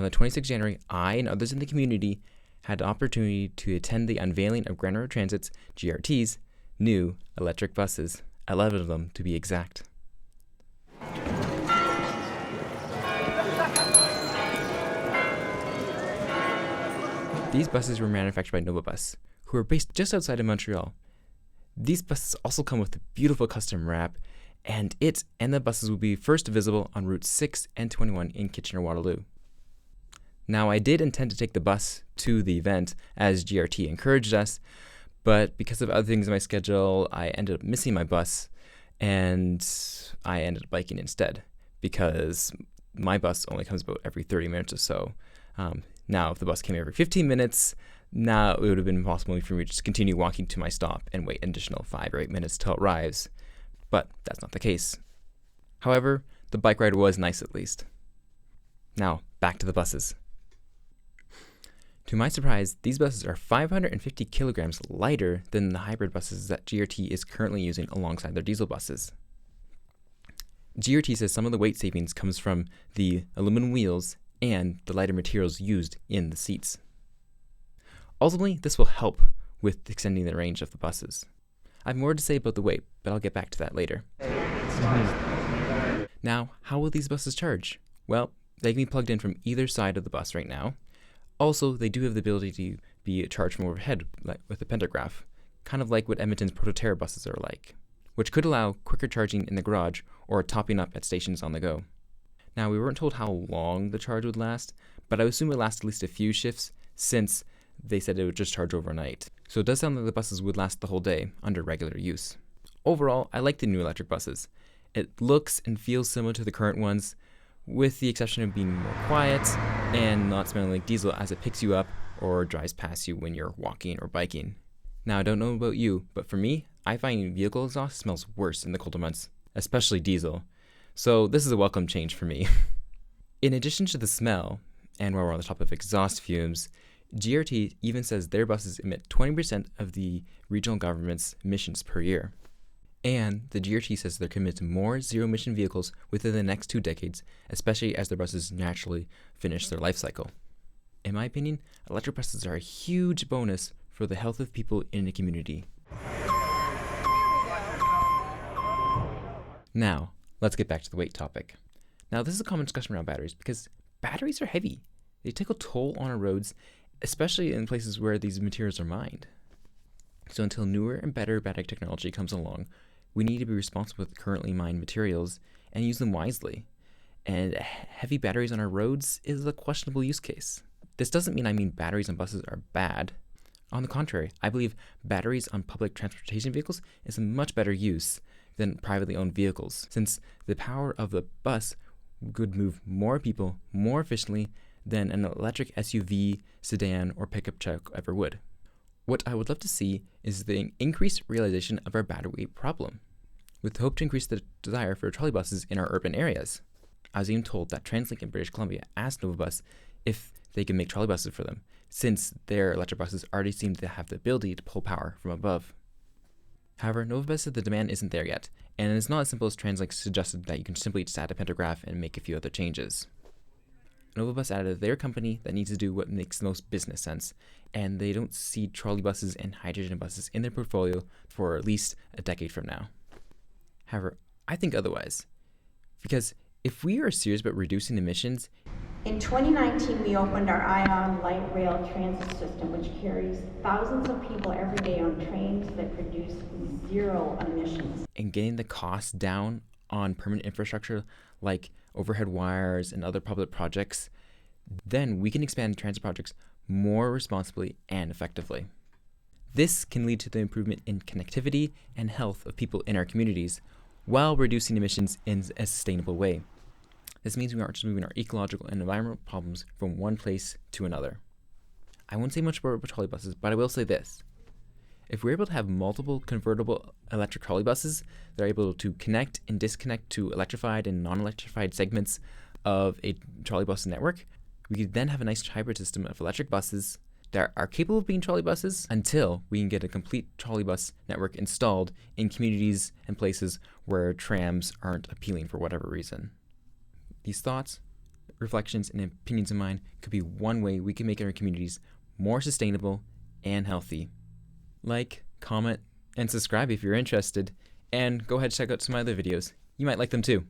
On the 26th of January, I and others in the community had the opportunity to attend the unveiling of Grand River Transit's, GRT's, new electric buses, 11 of them to be exact. These buses were manufactured by Novabus, who are based just outside of Montreal. These buses also come with a beautiful custom wrap, and it and the buses will be first visible on routes 6 and 21 in Kitchener-Waterloo. Now, I did intend to take the bus to the event as GRT encouraged us, but because of other things in my schedule, I ended up missing my bus, and I ended up biking instead, because my bus only comes about every 30 minutes or so. Now, if the bus came every 15 minutes, now it would have been impossible for me to just continue walking to my stop and wait an additional 5 or 8 minutes till it arrives. But that's not the case. However, the bike ride was nice at least. Now, back to the buses. To my surprise, these buses are 550 kilograms lighter than the hybrid buses that GRT is currently using alongside their diesel buses. GRT says some of the weight savings comes from the aluminum wheels and the lighter materials used in the seats. Ultimately, this will help with extending the range of the buses. I have more to say about the weight, but I'll get back to that later. Now, how will these buses charge? Well, they can be plugged in from either side of the bus right now. Also, they do have the ability to be charged from overhead with a pantograph, kind of like what Edmonton's Prototerra buses are like, which could allow quicker charging in the garage or topping up at stations on the go. Now, we weren't told how long the charge would last, but I assume it would last at least a few shifts since they said it would just charge overnight. So it does sound like the buses would last the whole day under regular use. Overall, I like the new electric buses. It looks and feels similar to the current ones, with the exception of being more quiet and not smelling like diesel as it picks you up or drives past you when you're walking or biking. Now, I don't know about you, but for me, I find vehicle exhaust smells worse in the colder months, especially diesel. So this is a welcome change for me. In addition to the smell, and while we're on the topic of exhaust fumes, GRT even says their buses emit 20% of the regional government's emissions per year. And the GRT says they're committed to more zero-emission vehicles within the next 2 decades, especially as their buses naturally finish their life cycle. In my opinion, electric buses are a huge bonus for the health of people in the community. Now, let's get back to the weight topic. Now, this is a common discussion around batteries because batteries are heavy. They take a toll on our roads, especially in places where these materials are mined. So until newer and better battery technology comes along, we need to be responsible with currently mined materials and use them wisely. And heavy batteries on our roads is a questionable use case. This doesn't mean batteries on buses are bad. On the contrary, I believe batteries on public transportation vehicles is a much better use than privately owned vehicles, since the power of the bus could move more people more efficiently than an electric SUV, sedan, or pickup truck ever would. What I would love to see is the increased realization of our battery weight problem, with hope to increase the desire for trolley buses in our urban areas. I was even told that TransLink in British Columbia asked Novabus if they could make trolley buses for them, since their electric buses already seem to have the ability to pull power from above. However, Novabus said the demand isn't there yet, and it's not as simple as TransLink suggested that you can simply just add a pantograph and make a few other changes. Novabus added their company that needs to do what makes the most business sense, and they don't see trolley buses and hydrogen buses in their portfolio for at least a decade from now. However, I think otherwise, because if we are serious about reducing emissions, in 2019, we opened our ION light rail transit system, which carries thousands of people every day on trains that produce zero emissions. And getting the costs down on permanent infrastructure like overhead wires and other public projects, then we can expand transit projects more responsibly and effectively. This can lead to the improvement in connectivity and health of people in our communities while reducing emissions in a sustainable way. This means we aren't just moving our ecological and environmental problems from one place to another. I won't say much about trolley buses, but I will say this. If we're able to have multiple convertible electric trolley buses that are able to connect and disconnect to electrified and non-electrified segments of a trolley bus network, we could then have a nice hybrid system of electric buses that are capable of being trolley buses until we can get a complete trolley bus network installed in communities and places where trams aren't appealing for whatever reason. These thoughts reflections and opinions of mine could be one way we can make our communities more sustainable and healthy. Like, comment, and subscribe if you're interested, and go ahead and check out some other videos. You might like them too.